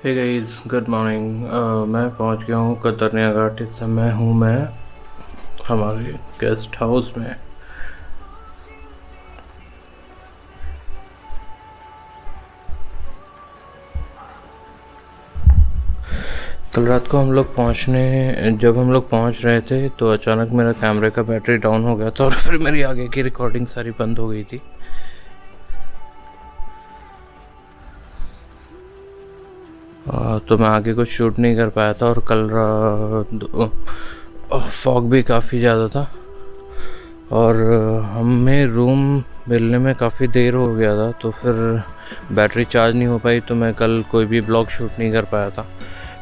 Hey guys, good morning. मैं पहुंच गया हूँ कतरनिया घाट। इस समय हूँ मैं हमारे गेस्ट हाउस में। कल रात को जब हम लोग पहुंच रहे थे तो अचानक मेरा कैमरे का बैटरी डाउन हो गया था और फिर मेरी आगे की रिकॉर्डिंग सारी बंद हो गई थी। तो मैं आगे कुछ शूट नहीं कर पाया था और कल फॉग भी काफ़ी ज़्यादा था और हमें रूम मिलने में काफ़ी देर हो गया था, तो फिर बैटरी चार्ज नहीं हो पाई, तो मैं कल कोई भी ब्लॉग शूट नहीं कर पाया था।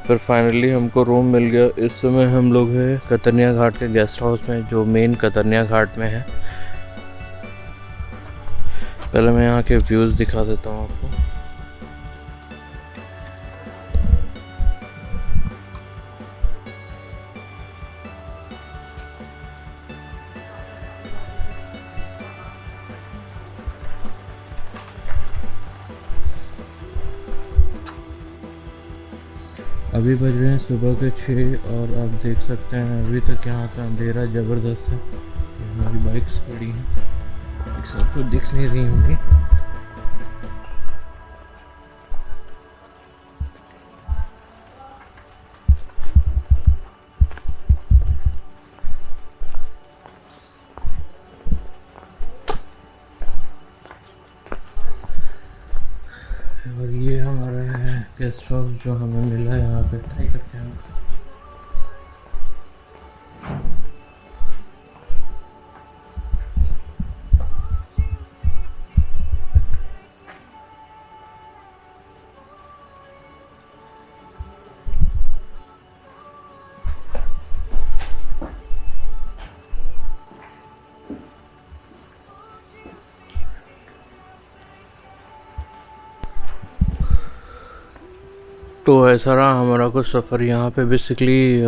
फिर फाइनली हमको रूम मिल गया। इस समय हम लोग हैं कतरनिया घाट के गेस्ट हाउस में, जो मेन कतरनिया घाट में है। पहले मैं यहाँ के व्यूज़ दिखा देता हूँ आपको। अभी बज रहे हैं सुबह के 6 और आप देख सकते हैं अभी तक यहाँ का अंधेरा ज़बरदस्त है। हमारी बाइक्स खड़ी हैं, बाइक्स आपको दिख नहीं रही होंगी। और ये हमारा है गेस्ट हाउस जो हमें मिला है यहाँ पे। ट्राई करते हैं। तो ऐसा रहा हमारा कुछ सफ़र। यहाँ पे बेसिकली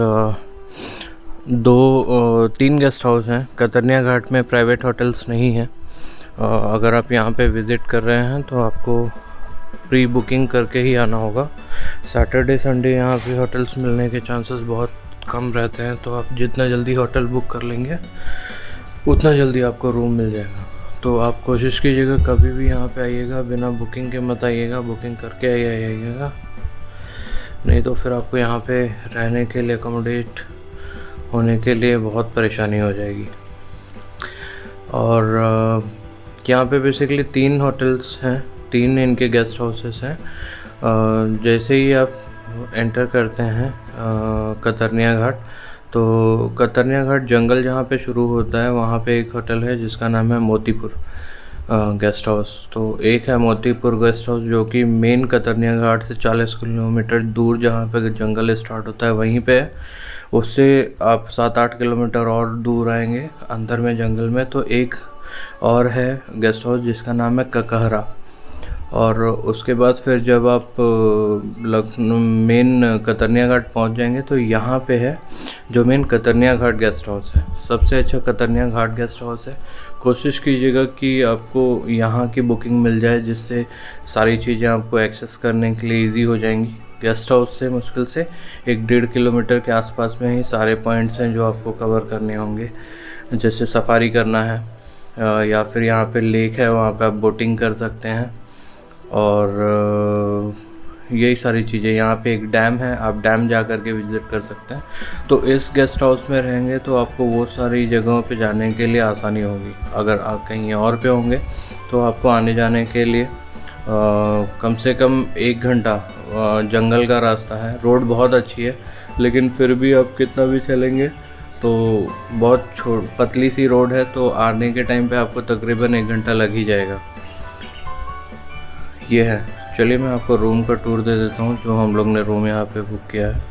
तीन गेस्ट हाउस हैं। कतरनिया घाट में प्राइवेट होटल्स नहीं हैं। अगर आप यहाँ पे विज़िट कर रहे हैं तो आपको प्री बुकिंग करके ही आना होगा। सैटरडे संडे यहाँ पे होटल्स मिलने के चांसेस बहुत कम रहते हैं, तो आप जितना जल्दी होटल बुक कर लेंगे उतना जल्दी आपको रूम मिल जाएगा। तो आप कोशिश कीजिएगा कभी भी यहाँ पे आइएगा बिना बुकिंग के मत आइएगा, बुकिंग करके आइएगा, नहीं तो फिर आपको यहाँ पे रहने के लिए अकोमोडेट होने के लिए बहुत परेशानी हो जाएगी। और यहाँ पे बेसिकली 3 होटल्स हैं, 3 इनके गेस्ट हाउसेस हैं। जैसे ही आप एंटर करते हैं कतरनिया घाट, तो कतरनिया घाट जंगल जहाँ पे शुरू होता है वहाँ पे एक होटल है जिसका नाम है मोतीपुर गेस्ट हाउस। तो एक है मोतीपुर गेस्ट हाउस जो कि मेन कतरनिया घाट से 40 किलोमीटर दूर जहाँ पे जंगल स्टार्ट होता है वहीं पे है। उससे आप 7-8 किलोमीटर और दूर आएंगे अंदर में जंगल में तो एक और है गेस्ट हाउस जिसका नाम है ककहरा। और उसके बाद फिर जब आप लखनऊ मेन कतरनिया घाट पहुंच जाएंगे तो यहाँ पे है जो मेन कतरनिया घाट गेस्ट हाउस है। सबसे अच्छा कतरनिया घाट गेस्ट हाउस है। कोशिश कीजिएगा कि आपको यहाँ की बुकिंग मिल जाए, जिससे सारी चीज़ें आपको एक्सेस करने के लिए इजी हो जाएंगी। गेस्ट हाउस से मुश्किल से 1-1.5 किलोमीटर के आसपास में ही सारे पॉइंट्स हैं जो आपको कवर करने होंगे। जैसे सफारी करना है या फिर यहाँ पे लेक है, वहाँ पे आप बोटिंग कर सकते हैं। और यही सारी चीज़ें। यहाँ पे एक डैम है, आप डैम जा कर के विज़िट कर सकते हैं। तो इस गेस्ट हाउस में रहेंगे तो आपको वो सारी जगहों पे जाने के लिए आसानी होगी। अगर आप कहीं और पे होंगे तो आपको आने जाने के लिए कम से कम 1 घंटा जंगल का रास्ता है। रोड बहुत अच्छी है, लेकिन फिर भी आप कितना भी चलेंगे तो बहुत पतली सी रोड है, तो आने के टाइम पे आपको तकरीबन 1 घंटा लग ही जाएगा। ये है। चलिए मैं आपको रूम का टूर दे देता हूँ जो हम लोग ने रूम यहाँ पे बुक किया है।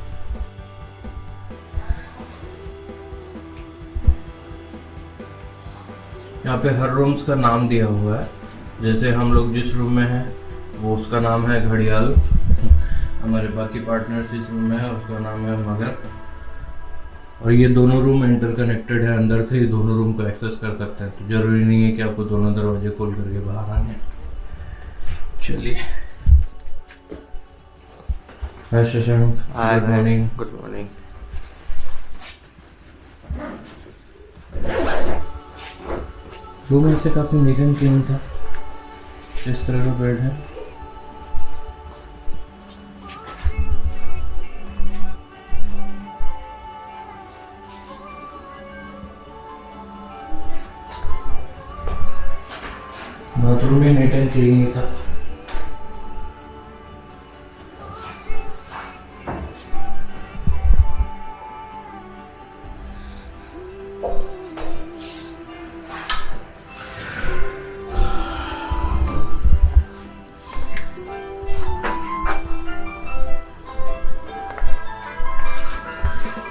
यहाँ पे हर रूम्स का नाम दिया हुआ है। जैसे हम लोग जिस रूम में हैं वो उसका नाम है घड़ियाल। हमारे बाकी पार्टनर्स इस रूम में है, उसका नाम है मगर। और ये दोनों रूम इंटरकनेक्टेड है, अंदर से ही दोनों रूम को एक्सेस कर सकते हैं, तो ज़रूरी नहीं है कि आपको दोनों दरवाजे खोल करके बाहर आने। चलिए hi Shashank, good morning. Good morning. Room ऐसे काफ़ी नीट एंड क्लीन था। इस तरह का बेड है। बाथरूम भी नीट एंड क्लीन ही था।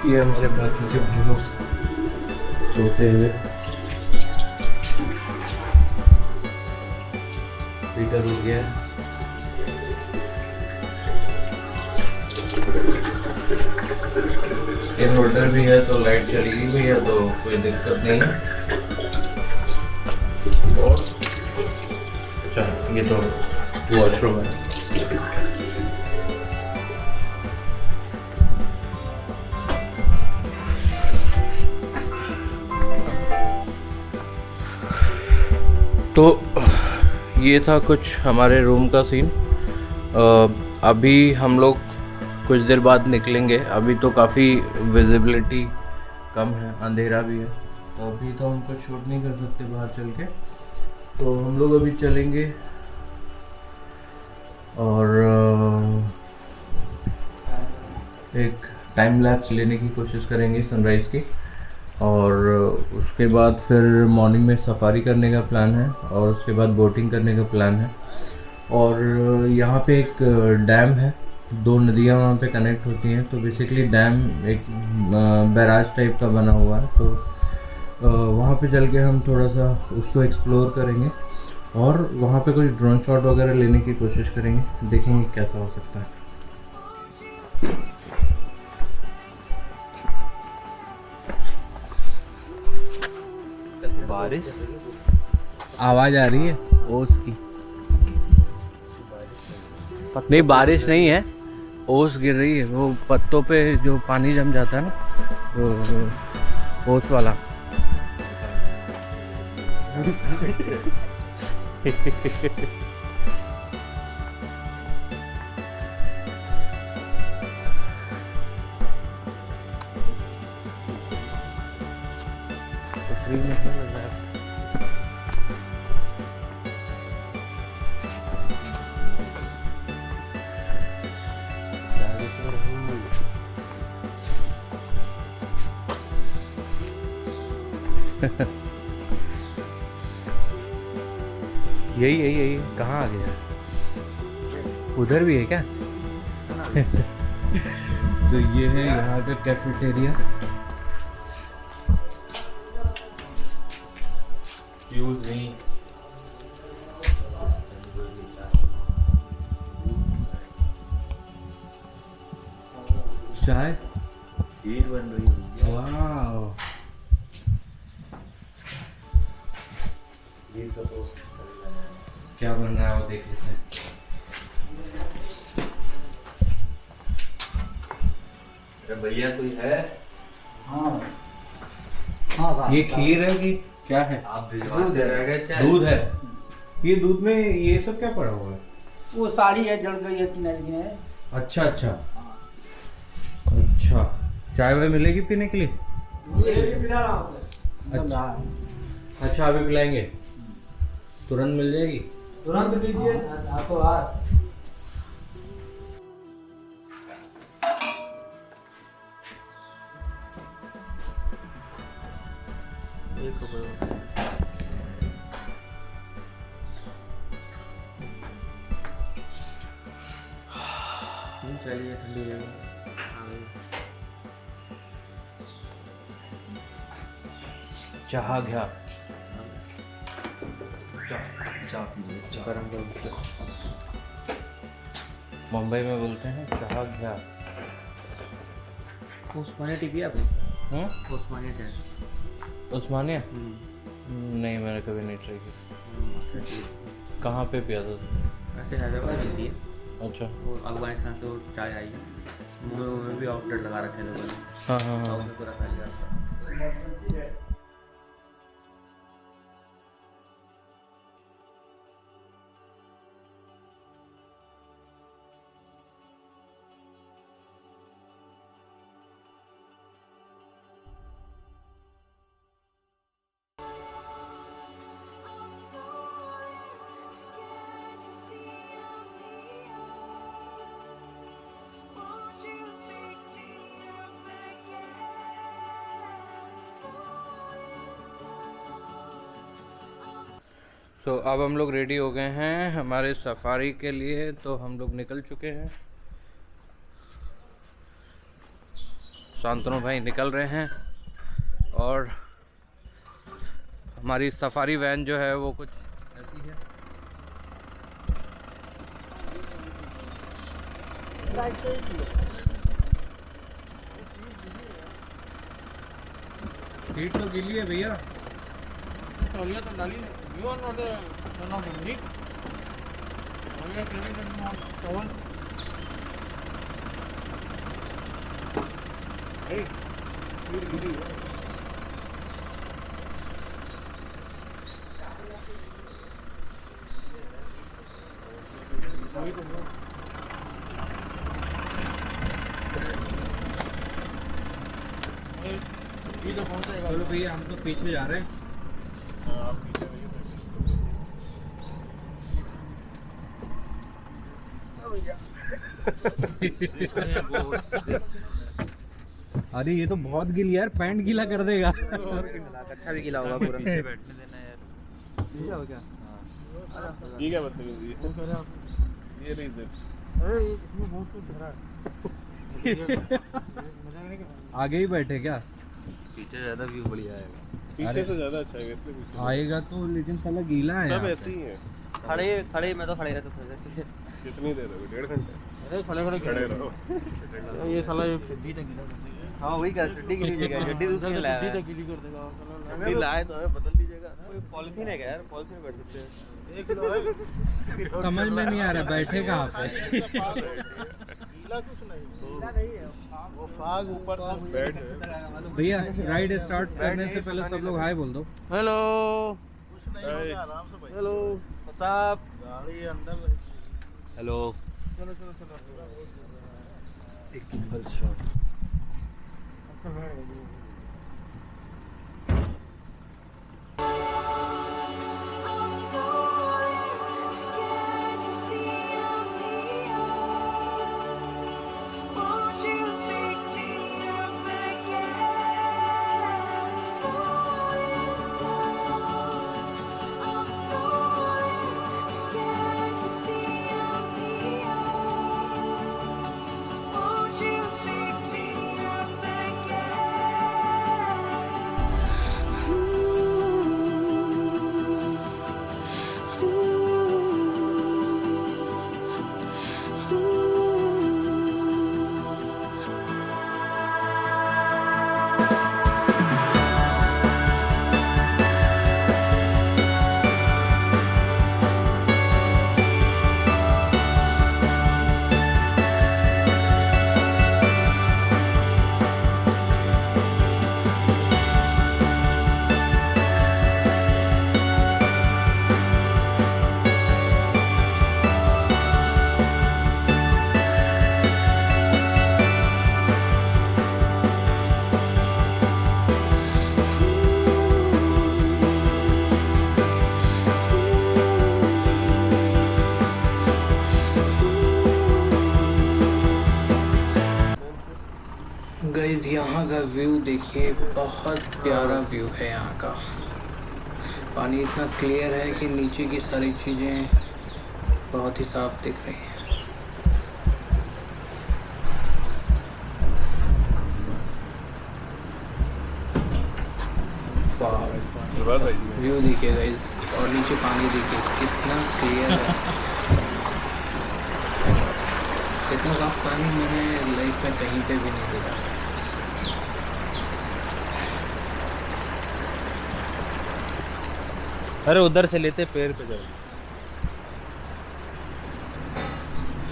ये हमारे बाथरूम के भाई लोग सोते हुए। हीटर हो गया है। इन्वर्टर भी है तो लाइट चलेगी भैया, तो कोई दिक्कत नहीं है। और अच्छा, ये तो वॉशरूम है। तो ये था कुछ हमारे रूम का सीन। अभी हम लोग कुछ देर बाद निकलेंगे। अभी तो काफ़ी विजिबिलिटी कम है, अंधेरा भी है, तो अभी तो हम कुछ शूट नहीं कर सकते बाहर चल के। तो हम लोग अभी चलेंगे और एक टाइम लैप्स लेने की कोशिश करेंगे सनराइज़ की, और उसके बाद फिर मॉर्निंग में सफारी करने का प्लान है, और उसके बाद बोटिंग करने का प्लान है। और यहाँ पे एक डैम है, 2 नदियाँ वहाँ पे कनेक्ट होती हैं, तो बेसिकली डैम एक बैराज टाइप का बना हुआ है। तो वहाँ पे चल के हम थोड़ा सा उसको एक्सप्लोर करेंगे, और वहाँ पे कुछ ड्रोन शॉट वगैरह लेने की कोशिश करेंगे, देखेंगे कैसा हो सकता है। बारिश आवाज आ रही है ओस की। नहीं, बारिश नहीं है, ओस गिर रही है। वो पत्तों पे जो पानी जम जाता है ना, वो ओस वाला। यही कहाँ आ गया? उधर भी है क्या? तो ये है यहाँ का कैफेटेरिया। यूज नहीं। चाय खीर बन रही है। वाह, खीर का तो क्या बन रहा है वो देख लेते हैं। अरे भैया कोई है? हाँ हाँ, ये खीर है कि क्या है? आप भिजवाते रहेगा चाय? दूध है। ये दूध में ये सब क्या पड़ा हुआ है? वो साड़ी है, जल गई है किनारे में। अच्छा अच्छा अच्छा, चाय वाय मिलेगी पीने के लिए? अच्छा, अभी पिलाएंगे? तुरंत मिल जाएगी? तुरंत दीजिए, हाथों हाथ। चलिए ठंडी जगह। चाह घ्या। गरम गरम मुंबई में बोलते हैं चाह घ्या। उस्मानिया टी पिया आपने? उस्मानिया चाय। उस्मानिया? नहीं, मैंने कभी नहीं ट्राई किया। कहाँ पे पिया था? वैसे हैदराबाद मिलती है। अच्छा। वो अफगानिस्तान से वो चाय आई है, मुंह में भी आउटलेट लगा रखे हैं लोगों ने। हाँ हाँ हाँ। उसमें पूरा फैल गया था। सो अब हम लोग रेडी हो गए हैं हमारे सफारी के लिए, तो हम लोग निकल चुके हैं। शांतनु भाई निकल रहे हैं और हमारी सफारी वैन जो है वो कुछ ऐसी है। सीट तो गीली है भैया। तौलिया तो डाली नहीं। You are not a son of Indy. Why you are claiming that you want towel? Hey, you giddy. चलो भैया हम तो पीछे जा रहे हैं। अरे ये तो बहुत गीली यार, पैंट गीला कर देगा। अच्छा भी गिला होगा पूरा। पीछे बैठने देना यार। ठीक है क्या? ये क्या बदतमीजी है? ये रीजन अरे इसमें बहुत कुछ भरा है। आगे ही बैठे क्या? पीछे ज्यादा व्यू बढ़िया आएगा। पीछे से ज्यादा अच्छा है इसलिए पीछे आएगा तो, लेकिन साला गीला है सब यहाँ ऐसे ही है। खड़े खड़े मैं तो खड़े रहता था। कितनी देर हो गई? 1.5 घंटे अरे खड़े खड़े खड़े रहो। ये साला ये चड्डी तक गीला कर देगा। हाँ वही कर, चड्डी गिली जगह, चड्डी दूसरी लाया चड्डी है। तक गीली कर देगा साला। चड्डी लाए तो है, बदल लीजिएगा। कोई पॉलिथीन है क्या यार? पॉलिथीन बैठ सकते हैं। एक किलो है। समझ में नहीं आ रहा बैठे कहाँ पे। गीला कुछ नहीं, गीला नहीं है, वो फाग ऊपर से बैठ है। भैया राइड स्टार्ट करने से पहले सब लोग हाय बोल दो। हेलो आराम से भाई। हेलो प्रताप गाड़ी अंदर। हेलो। चलो चलो चलो एक गिम्बल शॉट। गाइस यहाँ का व्यू देखिए, बहुत प्यारा व्यू है यहाँ का। पानी इतना क्लियर है कि नीचे की सारी चीज़ें बहुत ही साफ दिख रही हैं। व्यू देखिए गाइस, और नीचे पानी देखिए कितना क्लियर है। इतना साफ पानी मैंने लाइफ में कहीं पे भी नहीं देखा। अरे उधर से लेते पेड़ पे जाओ।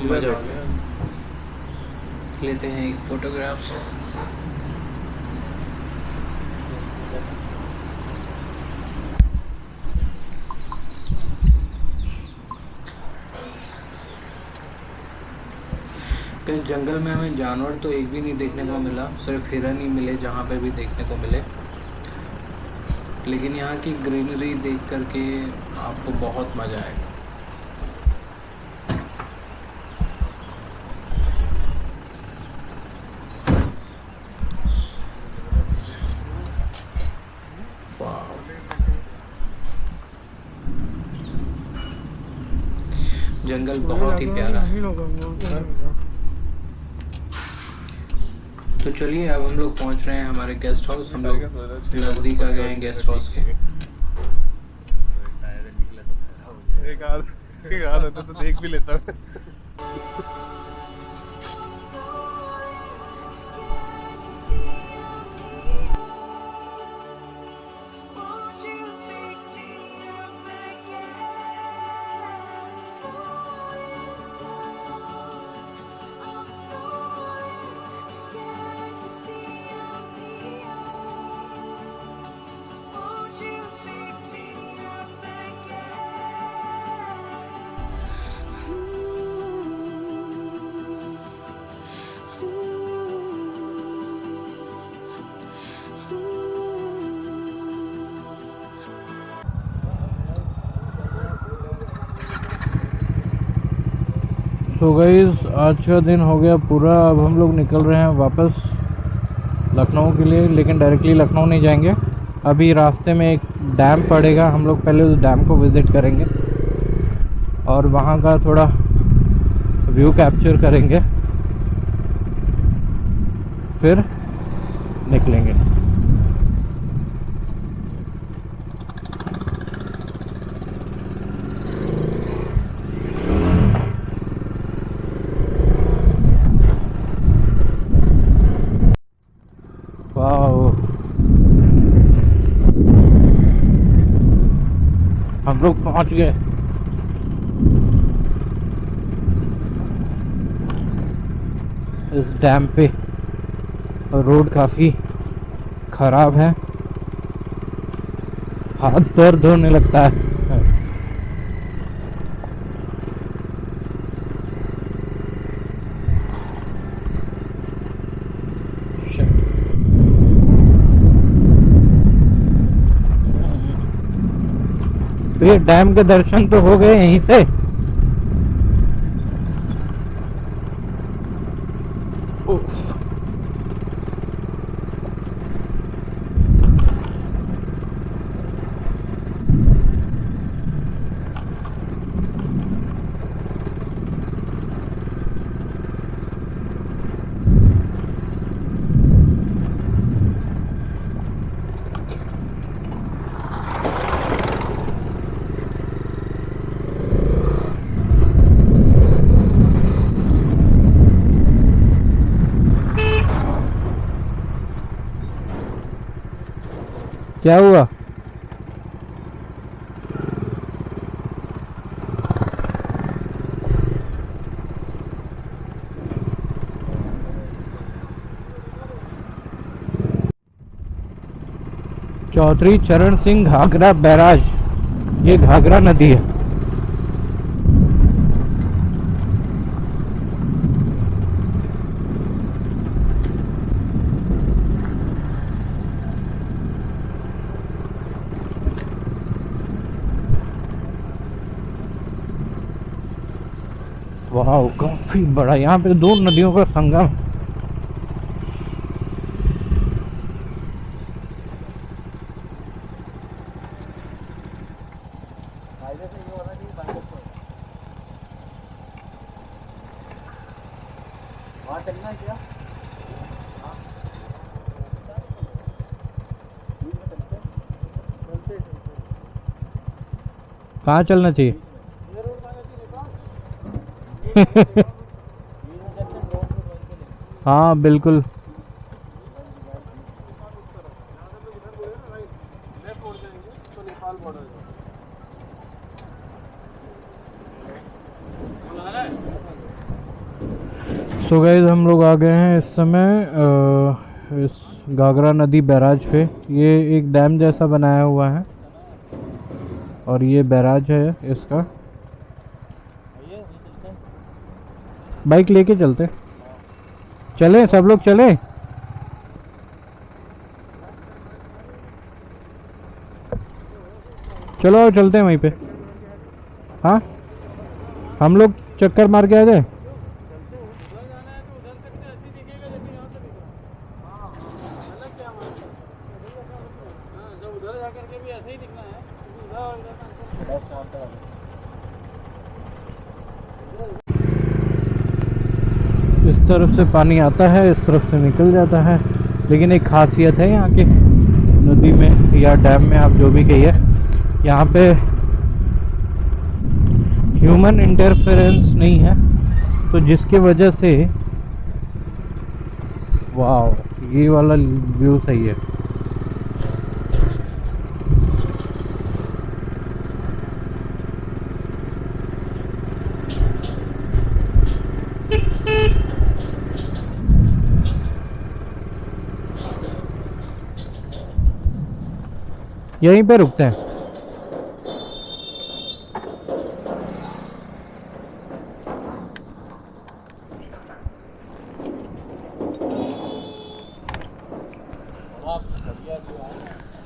मज़ा आ गया। लेते हैं एक फ़ोटोग्राफ। कहीं जंगल में हमें जानवर तो एक भी नहीं देखने को मिला, सिर्फ हिरन ही मिले जहाँ पे भी देखने को मिले। लेकिन यहाँ की ग्रीनरी देख करके आपको बहुत मज़ा आएगा। जंगल बहुत ही प्यारा है। तो चलिए अब हम लोग पहुंच रहे हैं हमारे गेस्ट हाउस। हम लोग नज़दीक आ गए हैं गेस्ट हाउस के। एक आध होता तो देख भी लेता मैं। तो गाइस आज का दिन हो गया पूरा। अब हम लोग निकल रहे हैं वापस लखनऊ के लिए, लेकिन डायरेक्टली लखनऊ नहीं जाएंगे। अभी रास्ते में एक डैम पड़ेगा, हम लोग पहले उस डैम को विज़िट करेंगे और वहाँ का थोड़ा व्यू कैप्चर करेंगे, फिर निकलेंगे। हम लोग पहुंच गए। इस डैम पे रोड काफ़ी ख़राब है, हाथ दर्द होने लगता है। तो ये डैम के दर्शन तो हो गए यहीं से। क्या हुआ? चौधरी चरण सिंह घाघरा बैराज, ये घाघरा नदी है। वाह काफी बड़ा, यहाँ पे दो नदियों का संगम। कहाँ चलना चाहिए? हाँ बिल्कुल। सो गाइस हम लोग आ गए हैं इस समय इस घाघरा नदी बैराज पे। ये एक डैम जैसा बनाया हुआ है और ये बैराज है इसका। बाइक लेके चलते, चले सब लोग चले। चलो चलते हैं वहीं पे। हाँ हम लोग चक्कर मार के आ जाए। इस तरफ से पानी आता है, इस तरफ से निकल जाता है। लेकिन एक खासियत है यहाँ की नदी में या डैम में, आप जो भी कहिए, यहाँ पे ह्यूमन इंटरफेरेंस नहीं है, तो जिसकी वजह से वाह ये वाला व्यू सही है। यहीं पे रुकते हैं।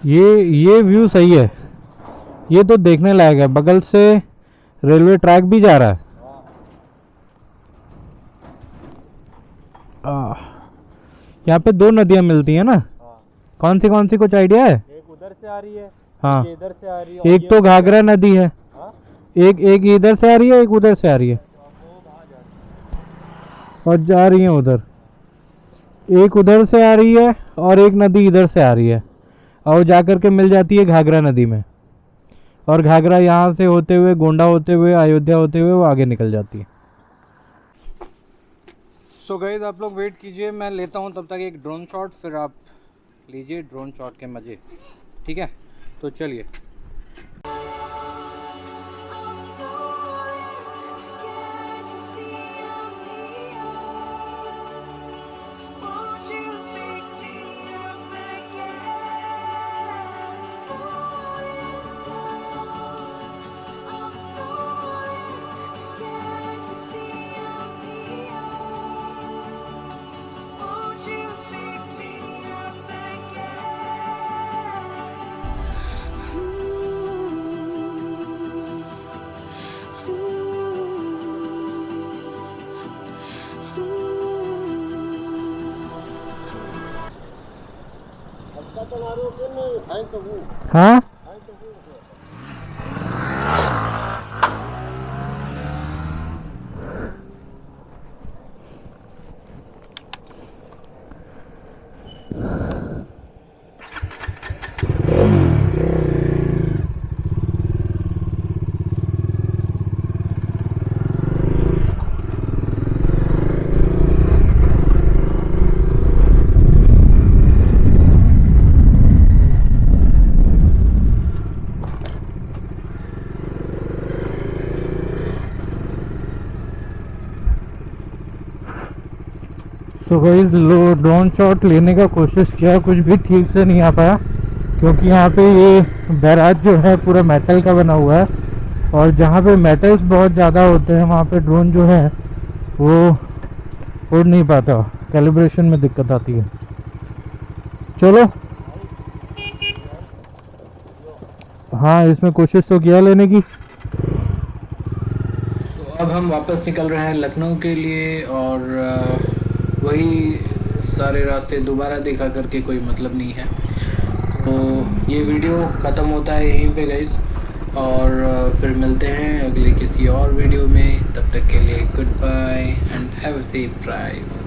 ये व्यू सही है, ये तो देखने लायक है। बगल से रेलवे ट्रैक भी जा रहा है। यहाँ पे दो नदियाँ मिलती हैं ना। कौन सी कुछ आइडिया है? एक उधर से आ रही है, हाँ ये इधर से आ रही है, एक तो घाघरा नदी है। एक इधर से आ रही है, एक उधर से आ रही है और जा रही है उधर। एक उधर से आ रही है और एक नदी इधर से आ रही है और जाकर के मिल जाती है घाघरा नदी में। और घाघरा यहाँ से होते हुए, गोंडा होते हुए, अयोध्या होते हुए वो आगे निकल जाती है। सो गाइस आप लोग वेट कीजिए, मैं लेता हूँ तब तक एक ड्रोन शॉट, फिर आप लीजिए ड्रोन शॉट के मज़े। ठीक है, तो चलिए। हाँ तो गाइस ड्रोन शॉट लेने का कोशिश किया, कुछ भी ठीक से नहीं आ पाया क्योंकि यहाँ पे ये बैराज जो है पूरा मेटल का बना हुआ है और जहाँ पे मेटल्स बहुत ज़्यादा होते हैं वहाँ पे ड्रोन जो है वो उड़ नहीं पाता, कैलिब्रेशन में दिक्कत आती है। चलो हाँ इसमें कोशिश तो किया लेने की। अब हम वापस निकल रहे हैं लखनऊ के लिए और वही सारे रास्ते दोबारा देखा करके कोई मतलब नहीं है। तो ये वीडियो ख़त्म होता है यहीं पे गाइस, और फिर मिलते हैं अगले किसी और वीडियो में। तब तक के लिए good bye and have a safe drive.